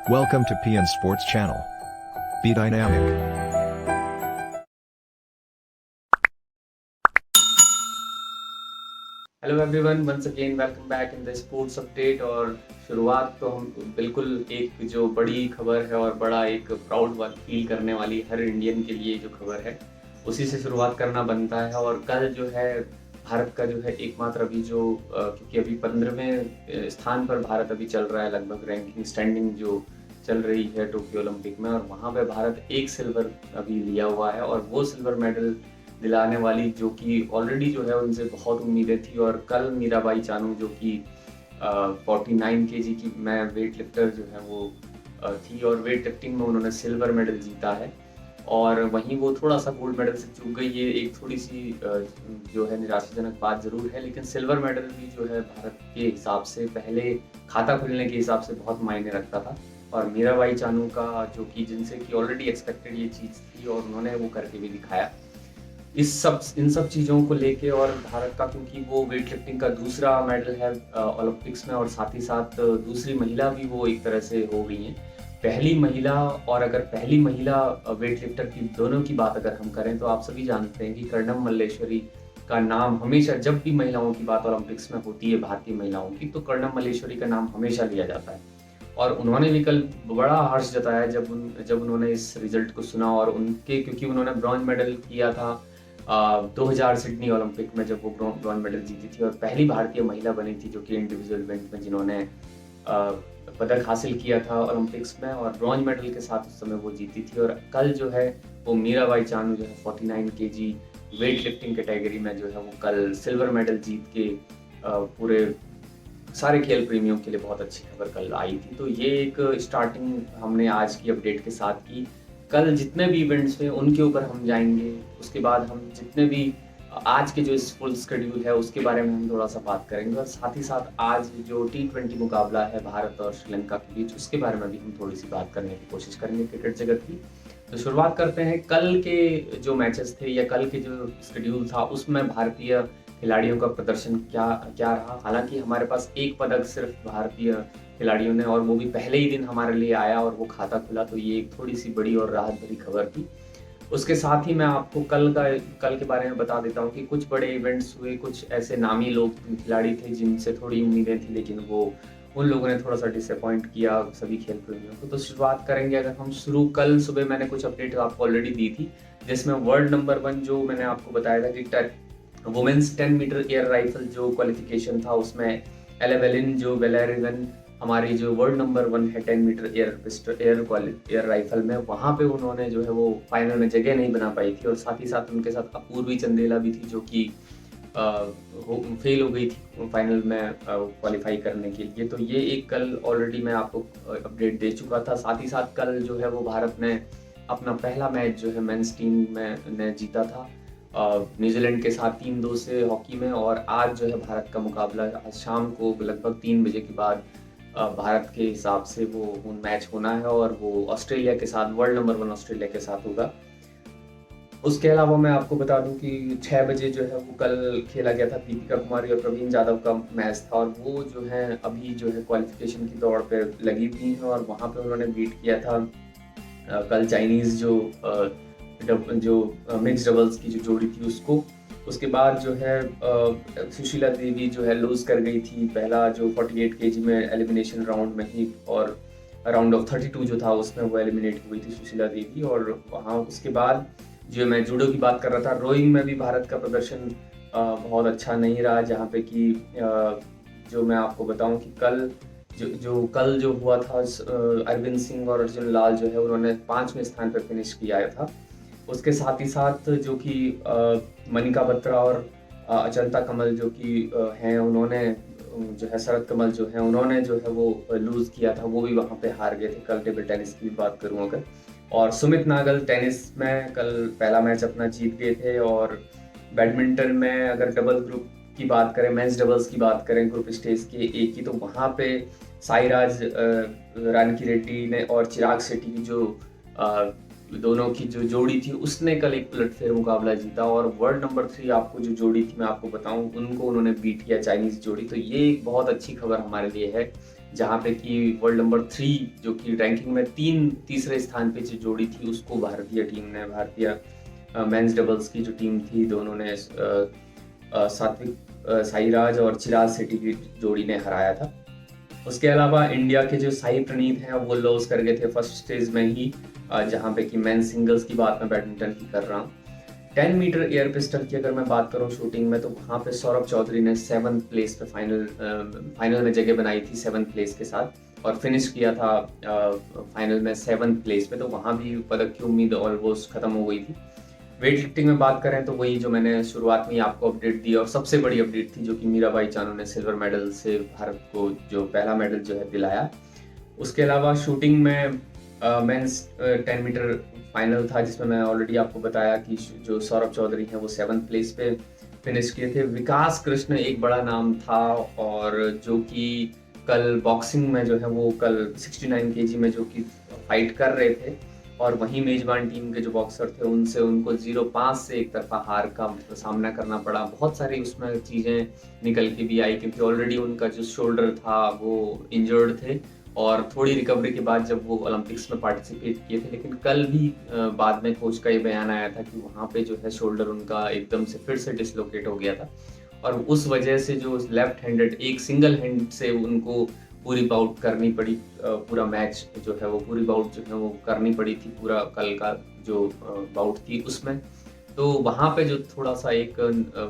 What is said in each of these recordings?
Welcome to PN Sports Channel. Be dynamic. Hello everyone, once again welcome back in the sports update. और शुरुआत तो हम बिल्कुल एक जो बड़ी खबर है और बड़ा एक प्राउड फील करने वाली हर इंडियन के लिए जो खबर है उसी से शुरुआत करना बनता है। और कल जो है भारत का जो है एकमात्र अभी जो क्योंकि अभी 15वें स्थान पर भारत अभी चल रहा है, लगभग रैंकिंग स्टैंडिंग जो चल रही है टोक्यो ओलंपिक में, और वहाँ पे भारत एक सिल्वर अभी लिया हुआ है। और वो सिल्वर मेडल दिलाने वाली जो कि ऑलरेडी जो है उनसे बहुत उम्मीदें थी। और कल मीराबाई चानू जो कि 49 केजी की मैं वेट लिफ्टर जो है वो थी, और वेट लिफ्टिंग में उन्होंने सिल्वर मेडल जीता है। और वहीं वो थोड़ा सा गोल्ड मेडल से चूक गई, ये एक थोड़ी सी जो है निराशाजनक बात ज़रूर है। लेकिन सिल्वर मेडल भी जो है भारत के हिसाब से पहले खाता खुलने के हिसाब से बहुत मायने रखता था। और मीराबाई चानू का जो कि जिनसे कि ऑलरेडी एक्सपेक्टेड ये चीज़ थी और उन्होंने वो करके भी दिखाया। इन सब चीज़ों को लेके, और भारत का क्योंकि वो वेट लिफ्टिंग का दूसरा मेडल है ओलंपिक्स में, और साथ ही साथ दूसरी महिला भी वो एक तरह से हो गई हैं पहली महिला। और अगर पहली महिला वेट लिफ्टर की दोनों की बात अगर हम करें तो आप सभी जानते हैं कि कर्णम मल्लेश्वरी का नाम हमेशा, जब भी महिलाओं की बात ओलंपिक्स में होती है भारतीय महिलाओं की, तो कर्णम मल्लेश्वरी का नाम हमेशा लिया जाता है। और उन्होंने भी कल बड़ा हर्ष जताया जब उन्होंने इस रिजल्ट को सुना। और उनके क्योंकि उन्होंने ब्रॉन्ज मेडल किया था 2000 सिडनी ओलंपिक में, जब वो ब्रॉन्ज मेडल जीती थी, और पहली भारतीय महिला बनी थी जो कि इंडिविजुअल इवेंट में जिन्होंने पदक हासिल किया था ओलंपिक्स में, और ब्रॉन्ज मेडल के साथ उस समय वो जीती थी। और कल जो है वो मीराबाई चानू जो है 49 केजी वेट लिफ्टिंग कैटेगरी में जो है वो कल सिल्वर मेडल जीत के पूरे सारे खेल प्रेमियों के लिए बहुत अच्छी खबर कल आई थी। तो ये एक स्टार्टिंग हमने आज की अपडेट के साथ की। कल जितने भी इवेंट्स हुए उनके ऊपर हम जाएंगे, उसके बाद हम जितने भी आज के जो इस फुल शेड्यूल है उसके बारे में हम थोड़ा सा बात करेंगे, और साथ ही साथ आज जो T20 मुकाबला है भारत और श्रीलंका के बीच उसके बारे में भी हम थोड़ी सी बात करने की कोशिश करेंगे क्रिकेट जगत की। तो शुरुआत करते हैं कल के जो मैचेस थे या कल के जो शेड्यूल था उसमें भारतीय खिलाड़ियों का प्रदर्शन क्या क्या रहा। हालांकि हमारे पास एक पदक सिर्फ भारतीय खिलाड़ियों ने, और वो भी पहले ही दिन हमारे लिए आया और वो खाता खुला, तो ये एक थोड़ी सी बड़ी और राहत भरी खबर थी। उसके साथ ही मैं आपको कल के बारे में बता देता हूँ कि कुछ बड़े इवेंट्स हुए, कुछ ऐसे नामी लोग खिलाड़ी थे जिनसे थोड़ी उम्मीदें थी, लेकिन वो उन लोगों ने थोड़ा सा डिसअपॉइंट किया सभी खेल प्रेमियों को। तो शुरुआत करेंगे, अगर हम शुरू कल सुबह मैंने कुछ अपडेट आपको ऑलरेडी दी थी, जिसमें वर्ल्ड नंबर 1 जो मैंने आपको बताया था कि वुमेन्स 10 मीटर एयर राइफल जो क्वालिफिकेशन था उसमें एलेवेलिन जो वेलेरिवन हमारी जो वर्ल्ड नंबर 1 है 10 मीटर एयर राइफल में, वहाँ पे उन्होंने जो है वो फाइनल में जगह नहीं बना पाई थी। और साथ ही साथ उनके साथ अपूर्वी चंदेला भी थी जो कि फेल हो गई थी फाइनल में क्वालिफाई करने के लिए। तो ये एक कल ऑलरेडी मैं आपको अपडेट दे चुका था। साथ ही साथ कल जो है वो भारत ने अपना पहला मैच जो है मेंस टीम में ने जीता था न्यूजीलैंड के साथ 3-2 से हॉकी में। और आज जो है भारत का मुकाबला आज शाम को लगभग 3 बजे के बाद भारत के हिसाब से वो मैच होना है, और वो ऑस्ट्रेलिया के साथ, वर्ल्ड नंबर 1 ऑस्ट्रेलिया के साथ होगा। उसके अलावा मैं आपको बता दूं कि 6 बजे जो है वो कल खेला गया था दीपिका कुमारी और प्रवीण जाधव का मैच था, और वो जो है अभी जो है क्वालिफिकेशन की दौड़ पे लगी हुई है, और वहाँ पे उन्होंने बीट किया था कल चाइनीज़ जो मिक्स डबल्स की जो जोड़ी थी उसको। उसके बाद जो है सुशीला देवी जो है लूज कर गई थी पहला जो 48 केजी में एलिमिनेशन राउंड में ही, और राउंड ऑफ 32 जो था उसमें वो एलिमिनेट हुई थी सुशीला देवी। और वहाँ उसके बाद जो मैं जूडो की बात कर रहा था, रोइंग में भी भारत का प्रदर्शन बहुत अच्छा नहीं रहा, जहाँ पे कि जो मैं आपको बताऊं कि कल जो हुआ था अरविंद सिंह और अर्जुन लाल जो है उन्होंने 5वें स्थान पर फिनिश किया था। उसके साथ ही साथ जो कि मनिका बत्रा और अचंता कमल जो कि हैं, उन्होंने जो है शरद कमल जो है उन्होंने जो है वो लूज़ किया था, वो भी वहाँ पे हार गए थे। कल टेबल टेनिस की भी बात करूँ अगर, और सुमित नागल टेनिस में कल पहला मैच अपना जीत गए थे। और बैडमिंटन में अगर डबल ग्रुप की बात करें, मेंस डबल्स की बात करें ग्रुप स्टेज के एक की, तो वहाँ पे साईराज रानकी रेड्डी ने और चिराग शेट्टी की जो दोनों की जो जोड़ी थी उसने कल एक उलटफेर मुकाबला जीता। और वर्ल्ड नंबर 3 आपको जो जोड़ी थी मैं आपको बताऊं, उनको उन्होंने बीट किया चाइनीज जोड़ी। तो ये एक बहुत अच्छी खबर हमारे लिए है जहाँ पे कि वर्ल्ड नंबर 3 जो कि रैंकिंग में तीसरे स्थान पे जो जोड़ी थी उसको भारतीय मेंस डबल्स की जो टीम थी, दोनों ने सात्विक साईराज और चिराग शेट्टी की जोड़ी ने हराया था। उसके अलावा इंडिया के जो साई प्रणीत हैं वो लॉस कर गए थे फर्स्ट स्टेज में ही, जहाँ पे कि मेन सिंगल्स की बात मैं बैडमिंटन की कर रहा हूँ। 10 मीटर एयर पिस्टल की अगर मैं बात करूँ शूटिंग में, तो वहाँ पे सौरभ चौधरी ने 7th प्लेस पे फाइनल में जगह बनाई थी 7th प्लेस के साथ, और फिनिश किया था फाइनल में 7th प्लेस पे, तो वहाँ भी पदक की उम्मीद ऑलमोस्ट खत्म हो गई थी। वेट लिफ्टिंग में बात करें तो वही जो मैंने शुरुआत में ही आपको अपडेट दी, और सबसे बड़ी अपडेट थी जो कि मीराबाई चानू ने सिल्वर मेडल से भारत को जो पहला मेडल जो है दिलाया। उसके अलावा शूटिंग में मेंस 10 मीटर फाइनल था, जिसमें मैं ऑलरेडी आपको बताया कि जो सौरभ चौधरी हैं वो 7th प्लेस पे फिनिश किए थे। विकास कृष्ण एक बड़ा नाम था, और जो कि कल बॉक्सिंग में जो है वो कल 69 केजी में जो कि फाइट कर रहे थे, और वहीं मेजबान टीम के जो बॉक्सर थे उनसे उनको 0-5 से एक तरफा हार का सामना करना पड़ा। बहुत सारी उसमें चीज़ें निकल के भी आई, क्योंकि ऑलरेडी उनका जो शोल्डर था वो इंजर्ड थे, और थोड़ी रिकवरी के बाद जब वो ओलंपिक्स में पार्टिसिपेट किए थे, लेकिन कल भी बाद में कोच का ये बयान आया था कि वहाँ पे जो है शोल्डर उनका एकदम से फिर से डिसलोकेट हो गया था, और उस वजह से जो लेफ्ट हैंडेड एक सिंगल हैंड से उनको पूरी बाउट करनी पड़ी, पूरा मैच जो है वो पूरी बाउट जो है वो करनी पड़ी थी, पूरा कल का जो बाउट थी उसमें। तो वहाँ पे जो थोड़ा सा एक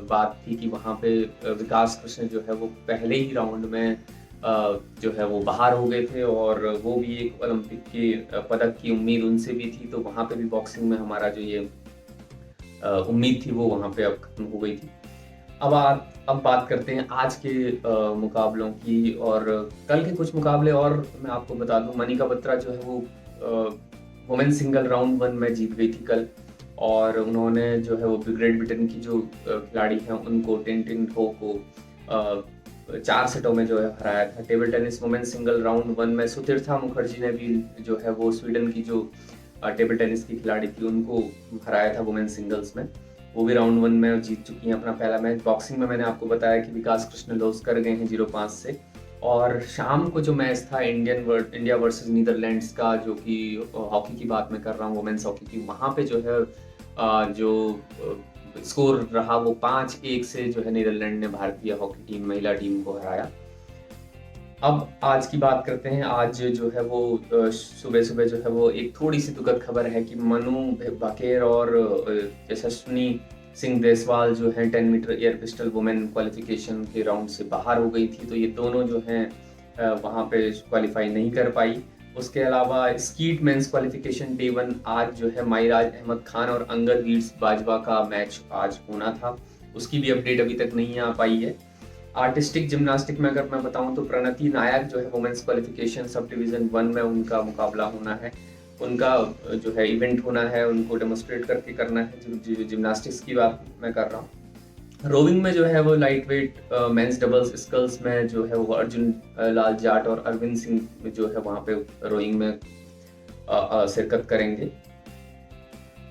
बात थी कि वहाँ पे विकास कृष्ण जो है वो पहले ही राउंड में जो है वो बाहर हो गए थे, और वो भी एक ओलंपिक के पदक की उम्मीद उनसे भी थी, तो वहाँ पे भी बॉक्सिंग में हमारा जो ये उम्मीद थी वो वहाँ पे अब खत्म हो गई थी। अब बात करते हैं आज के मुकाबलों की, और कल के कुछ मुकाबले और मैं आपको बता दूं। मनिका बत्रा जो है वो वुमेन सिंगल राउंड 1 में जीत गई थी कल, और उन्होंने जो है वो ग्रेट ब्रिटेन की जो खिलाड़ी हैं उनको टिन हो को 4 सेटों में जो है हराया था। Table tennis women single round 1 में सुतीर्था मुखर्जी ने भी जो है वो स्वीडन की जो टेबल टेनिस की खिलाड़ी थी उनको हराया था वुमेन सिंगल्स में, वो भी राउंड 1 में जीत चुकी हैं अपना पहला मैच। बॉक्सिंग में मैंने आपको बताया कि विकास कृष्ण लॉस कर गए हैं 0-5 से, और शाम को जो मैच था इंडिया वर्सेस नीदरलैंड्स का, जो कि हॉकी की बात मैं कर रहा हूँ, वुमेन्स हॉकी की, वहाँ पे जो है जो स्कोर रहा वो 5-1 से जो है नीदरलैंड ने भारतीय हॉकी टीम महिला टीम को हराया। अब आज की बात करते हैं। आज जो है वो सुबह जो है वो एक थोड़ी सी दुखद खबर है कि मनु भाकेर और यशस्विनी सिंह देसवाल जो है 10 metre air pistol women qualification के राउंड से बाहर हो गई थी, तो ये दोनों जो हैं वहाँ पे क्वालिफाई नहीं कर पाई। उसके अलावा स्कीट मेंस क्वालिफिकेशन डे 1 आज जो है माइराज अहमद खान और अंगद वीर्स बाजवा का मैच आज होना था, उसकी भी अपडेट अभी तक नहीं आ पाई है। आर्टिस्टिक जिम्नास्टिक में अगर मैं बताऊं तो प्रणति नायक जो है वुमेन्स क्वालिफिकेशन सब डिवीजन 1 में उनका मुकाबला होना है, उनका जो है इवेंट होना है, उनको डेमोस्ट्रेट करके करना है, जो जिम्नास्टिक्स की बात मैं कर रहा हूँ। रोविंग में जो है वो light weight men's doubles sculls में जो है वो अर्जुन लाल जाट और अरविंद सिंह जो है वहाँ पे रोइंग में शिरकत करेंगे।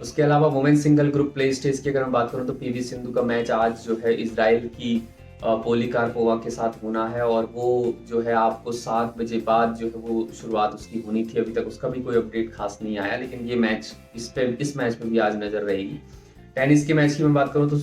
उसके अलावा women single group play stage की अगर मैं बात करूँ तो पीवी सिंधु का मैच आज जो है इजराइल की पोलिकार्पोवा के साथ होना है, और वो जो है आपको 7 बजे बाद जो है वो शुरुआत उसकी होनी थी। अभी तक उसका भी कोई अपडेट खास नहीं आया, लेकिन ये मैच इस मैच में भी आज नजर रहेगी। टेनिस के मैच की मैं बात करूँ तो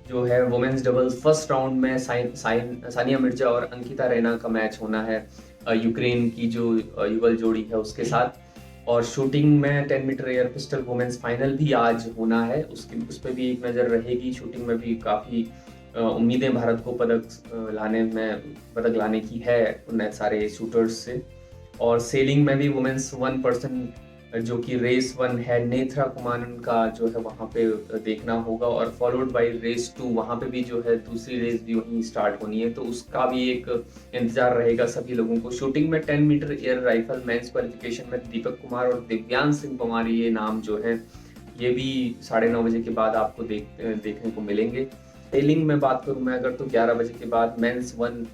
जो है वुमेन्स डबल्स फर्स्ट राउंड में सानिया मिर्जा और अंकिता रैना का मैच होना है यूक्रेन की जो युगल जोड़ी है उसके साथ। और शूटिंग में 10 metre air pistol women's final भी आज होना है, उस पर भी एक नज़र रहेगी। शूटिंग में भी काफ़ी उम्मीदें भारत को पदक लाने की है उन सारे शूटर्स से। और सेलिंग में भी वुमेन्स 1 पर्सन जो कि रेस 1 है नेत्रा कुमारन का जो है वहाँ पे देखना होगा, और फॉलोड बाय रेस 2 वहाँ पे भी जो है दूसरी रेस भी वहीं स्टार्ट होनी है, तो उसका भी एक इंतजार रहेगा सभी लोगों को। शूटिंग में 10 metre air rifle men's qualification में दीपक कुमार और दिव्यांश सिंह पवार ये नाम जो है ये भी 9:30 बजे के बाद आपको देखने को मिलेंगे। सेलिंग में बात करूँ मैं अगर तो 11 बजे के बाद मेंस 1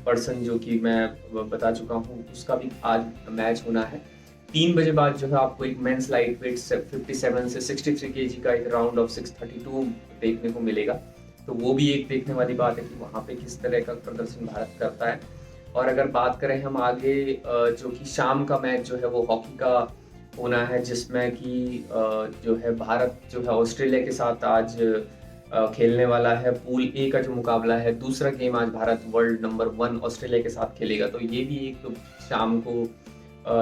पर्सन जो कि मैं बता चुका हूँ उसका भी आज मैच होना है। 3 बजे बाद जो है आपको एक मेंस लाइट वेट 57 से 63 केजी का एक राउंड ऑफ 632 देखने को मिलेगा, तो वो भी एक देखने वाली बात है कि वहाँ पे किस तरह का प्रदर्शन भारत करता है। और अगर बात करें हम आगे जो कि शाम का मैच जो है वो हॉकी का होना है, जिसमें कि जो है भारत जो है ऑस्ट्रेलिया के साथ आज खेलने वाला है। पूल ए का जो मुकाबला है, दूसरा गेम आज भारत वर्ल्ड नंबर 1 ऑस्ट्रेलिया के साथ खेलेगा। तो ये भी एक शाम को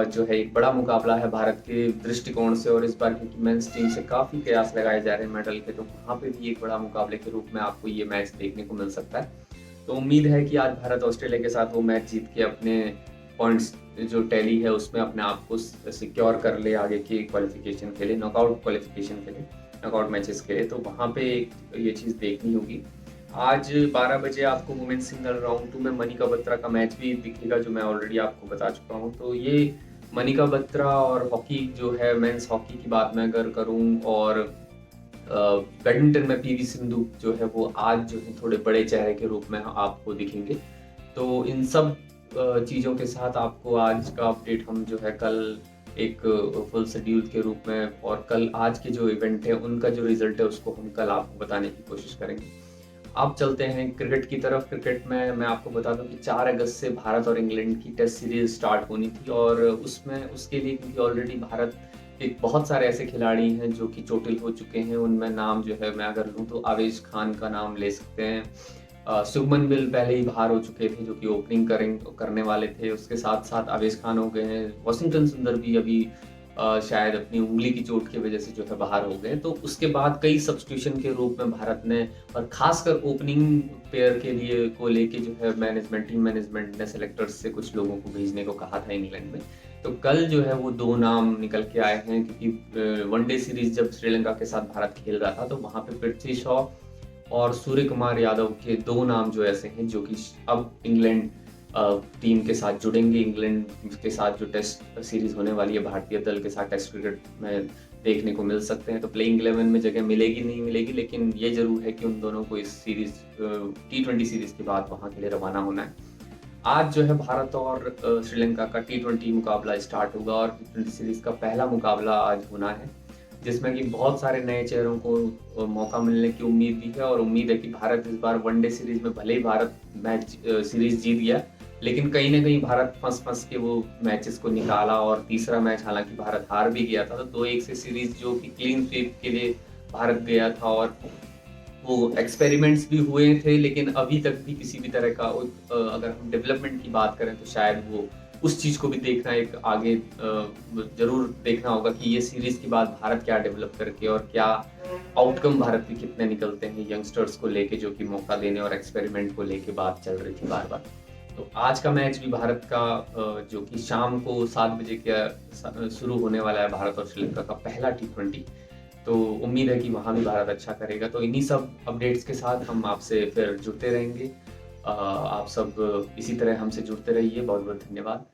जो है एक बड़ा मुकाबला है भारत के दृष्टिकोण से, और इस बार क्योंकि मेंस टीम से काफ़ी प्रयास लगाए जा रहे हैं मेडल के, तो वहाँ पे भी एक बड़ा मुकाबले के रूप में आपको ये मैच देखने को मिल सकता है। तो उम्मीद है कि आज भारत ऑस्ट्रेलिया के साथ वो मैच जीत के अपने पॉइंट्स जो टैली है उसमें अपने आप को सिक्योर कर ले आगे के क्वालिफिकेशन के लिए, नॉकआउट क्वालिफिकेशन के लिए, नॉकआउट मैचेस के लिए। तो वहाँ पे ये चीज़ देखनी होगी। आज 12 बजे आपको वुमेन्स सिंगल राउंड 2 में मनिका बत्रा का मैच भी दिखेगा, जो मैं ऑलरेडी आपको बता चुका हूँ। तो ये मनिका बत्रा और हॉकी जो है, मेंस हॉकी की बात मैं अगर करूँ, और बैडमिंटन में पीवी सिंधु जो है वो आज जो है थोड़े बड़े चेहरे के रूप में आपको दिखेंगे। तो इन सब चीज़ों के साथ आपको आज का अपडेट हम जो है कल एक फुल शेड्यूल के रूप में, और कल आज के जो इवेंट है उनका जो रिजल्ट है उसको हम कल आपको बताने की कोशिश करेंगे। आप चलते हैं क्रिकेट की तरफ। क्रिकेट में मैं आपको बता दूं कि 4 अगस्त से भारत और इंग्लैंड की टेस्ट सीरीज स्टार्ट होनी थी, और उसमें उसके लिए क्योंकि ऑलरेडी भारत के बहुत सारे ऐसे खिलाड़ी हैं जो कि चोटिल हो चुके हैं। उनमें नाम जो है मैं अगर लूँ तो आवेश खान का नाम ले सकते हैं। शुभमन गिल पहले ही बाहर हो चुके थे जो कि ओपनिंग करने वाले थे, उसके साथ साथ आवेश खान हो गए हैं। वॉशिंगटन सुंदर भी अभी शायद अपनी उंगली की चोट की वजह से जो है बाहर हो गए। तो उसके बाद कई सब्स्टिट्यूशन के रूप में भारत ने, और खासकर ओपनिंग पेयर के लिए को लेके जो है टीम मैनेजमेंट ने सेलेक्टर्स से कुछ लोगों को भेजने को कहा था इंग्लैंड में। तो कल जो है वो 2 नाम निकल के आए हैं, क्योंकि वनडे सीरीज जब श्रीलंका के साथ भारत खेल रहा था तो वहाँ पे पृथ्वी शॉ और सूर्य कुमार यादव के 2 नाम जो ऐसे हैं जो कि अब इंग्लैंड टीम के साथ जुड़ेंगे। इंग्लैंड के साथ जो टेस्ट सीरीज होने वाली है भारतीय दल के साथ टेस्ट क्रिकेट में देखने को मिल सकते हैं। तो प्लेइंग 11 में जगह मिलेगी नहीं मिलेगी, लेकिन ये जरूर है कि उन दोनों को इस सीरीज T20 सीरीज के बाद वहां के लिए रवाना होना है। आज जो है भारत और श्रीलंका का T20 मुकाबला स्टार्ट होगा, और T20 सीरीज का पहला मुकाबला आज होना है, जिसमें कि बहुत सारे नए चेहरों को मौका मिलने की उम्मीद भी है। और उम्मीद है कि भारत इस बार वनडे सीरीज में भले ही भारत मैच सीरीज जीत गया, लेकिन कहीं ना कहीं भारत फंस के वो मैचेस को निकाला, और तीसरा मैच हालांकि भारत हार भी गया था। तो 2-1 से सीरीज जो कि क्लीन स्वीप के लिए भारत गया था, और वो एक्सपेरिमेंट्स भी हुए थे, लेकिन अभी तक भी किसी भी तरह का अगर हम डेवलपमेंट की बात करें तो शायद वो उस चीज़ को भी देखना एक आगे जरूर देखना होगा कि ये सीरीज के बाद भारत क्या डेवलप करके और क्या आउटकम भारत के कितने निकलते हैं यंगस्टर्स को लेके, जो कि मौका देने और एक्सपेरिमेंट को लेके बात चल रही थी बार बार। तो आज का मैच भी भारत का जो कि शाम को 7 बजे के शुरू होने वाला है, भारत और श्रीलंका का पहला T20। तो उम्मीद है कि वहाँ भी भारत अच्छा करेगा। तो इन्हीं सब अपडेट्स के साथ हम आपसे फिर जुड़ते रहेंगे। आप सब इसी तरह हमसे जुड़ते रहिए। बहुत बहुत धन्यवाद।